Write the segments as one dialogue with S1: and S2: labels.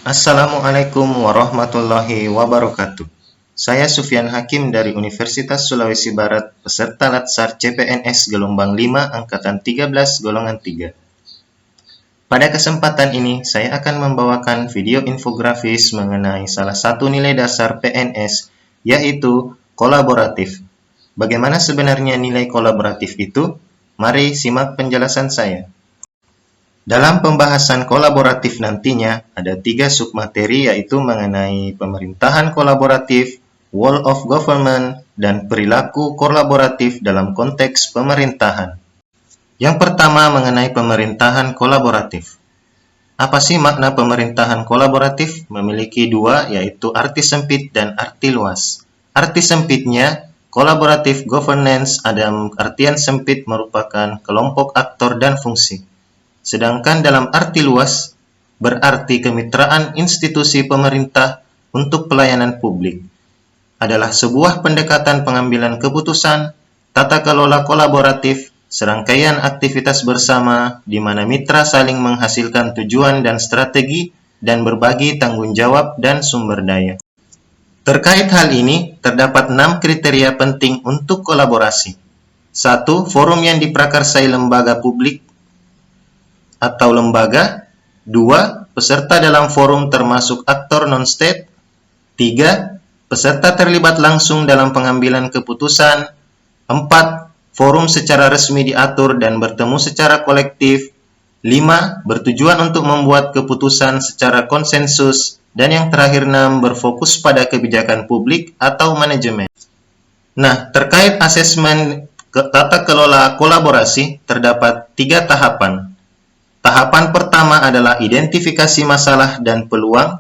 S1: Assalamualaikum warahmatullahi wabarakatuh. Saya Sufyan Hakim dari Universitas Sulawesi Barat, peserta Latsar CPNS gelombang 5 angkatan 13 golongan 3. Pada kesempatan ini, saya akan membawakan video infografis mengenai salah satu nilai dasar PNS, yaitu kolaboratif. Bagaimana sebenarnya nilai kolaboratif itu? Mari simak penjelasan saya. Dalam pembahasan kolaboratif nantinya, ada 3 submateri yaitu mengenai pemerintahan kolaboratif, whole of government, dan perilaku kolaboratif dalam konteks pemerintahan. Yang pertama mengenai pemerintahan kolaboratif. Apa sih makna pemerintahan kolaboratif? Memiliki 2, yaitu arti sempit dan arti luas. Arti sempitnya, collaborative governance dalam artian sempit merupakan kelompok aktor dan fungsi. Sedangkan dalam arti luas, berarti kemitraan institusi pemerintah untuk pelayanan publik. Adalah sebuah pendekatan pengambilan keputusan, tata kelola kolaboratif, serangkaian aktivitas bersama di mana mitra saling menghasilkan tujuan dan strategi dan berbagi tanggung jawab dan sumber daya. Terkait hal ini, terdapat 6 kriteria penting untuk kolaborasi. 1. Forum yang diprakarsai lembaga publik atau lembaga. 2. Peserta dalam forum termasuk aktor non-state. 3. Peserta terlibat langsung dalam pengambilan keputusan. 4. Forum secara resmi diatur dan bertemu secara kolektif. 5. Bertujuan untuk membuat keputusan secara konsensus. Dan yang terakhir 6. Berfokus pada kebijakan publik atau manajemen. Nah, terkait asesmen tata kelola kolaborasi, terdapat 3 tahapan. Tahapan pertama adalah identifikasi masalah dan peluang.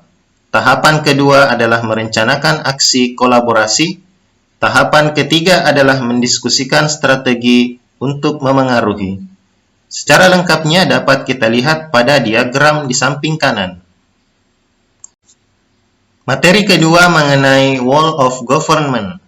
S1: Tahapan kedua adalah merencanakan aksi kolaborasi. Tahapan ketiga adalah mendiskusikan strategi untuk memengaruhi. Secara lengkapnya dapat kita lihat pada diagram di samping kanan. Materi kedua mengenai whole of government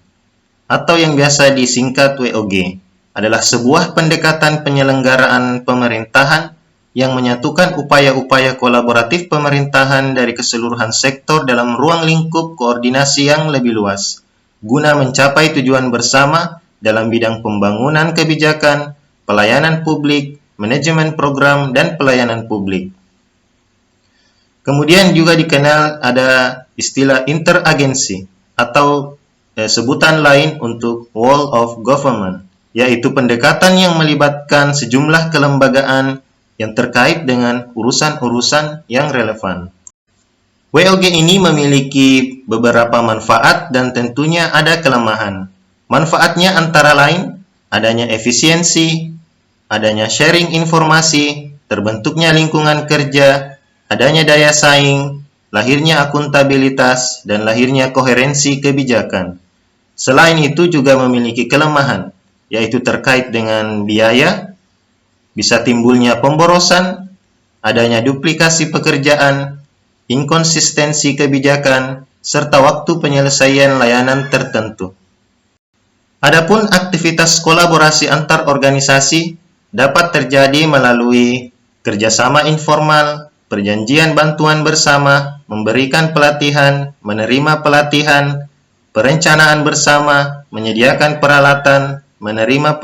S1: atau yang biasa disingkat WOG adalah sebuah pendekatan penyelenggaraan pemerintahan yang menyatukan upaya-upaya kolaboratif pemerintahan dari keseluruhan sektor dalam ruang lingkup koordinasi yang lebih luas, guna mencapai tujuan bersama dalam bidang pembangunan kebijakan, pelayanan publik, manajemen program, dan pelayanan publik. Kemudian juga dikenal ada istilah interagensi atau sebutan lain untuk whole of government, yaitu pendekatan yang melibatkan sejumlah kelembagaan yang terkait dengan urusan-urusan yang relevan. WOG ini memiliki beberapa manfaat dan tentunya ada kelemahan. Manfaatnya antara lain adanya efisiensi, adanya sharing informasi, terbentuknya lingkungan kerja, adanya daya saing, lahirnya akuntabilitas, dan lahirnya koherensi kebijakan. Selain itu juga memiliki kelemahan, yaitu terkait dengan biaya, bisa timbulnya pemborosan, adanya duplikasi pekerjaan, inkonsistensi kebijakan, serta waktu penyelesaian layanan tertentu. Adapun aktivitas kolaborasi antar organisasi dapat terjadi melalui kerjasama informal, perjanjian bantuan bersama, memberikan pelatihan, menerima pelatihan, perencanaan bersama, menyediakan peralatan, menerima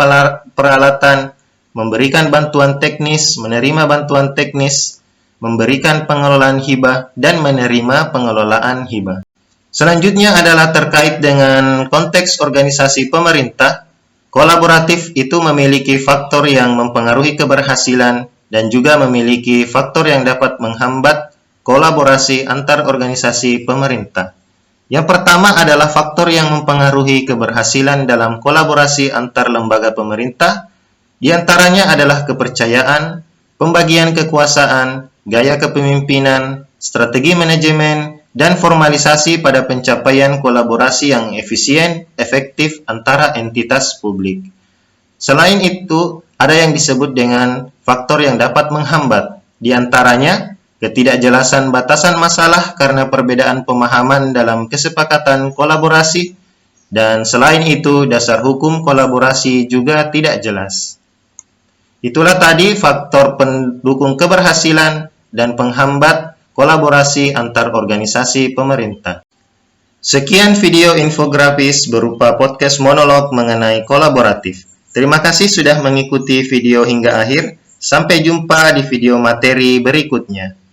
S1: peralatan, memberikan bantuan teknis, menerima bantuan teknis, memberikan pengelolaan hibah, dan menerima pengelolaan hibah. Selanjutnya adalah terkait dengan konteks organisasi pemerintah. Kolaboratif itu memiliki faktor yang mempengaruhi keberhasilan dan juga memiliki faktor yang dapat menghambat kolaborasi antar organisasi pemerintah. Yang pertama adalah faktor yang mempengaruhi keberhasilan dalam kolaborasi antar lembaga pemerintah. Di antaranya adalah kepercayaan, pembagian kekuasaan, gaya kepemimpinan, strategi manajemen, dan formalisasi pada pencapaian kolaborasi yang efisien, efektif antara entitas publik. Selain itu, ada yang disebut dengan faktor yang dapat menghambat. Di antaranya, ketidakjelasan batasan masalah karena perbedaan pemahaman dalam kesepakatan kolaborasi, dan selain itu, dasar hukum kolaborasi juga tidak jelas. Itulah tadi faktor pendukung keberhasilan dan penghambat kolaborasi antar organisasi pemerintah. Sekian video infografis berupa podcast monolog mengenai kolaboratif. Terima kasih sudah mengikuti video hingga akhir. Sampai jumpa di video materi berikutnya.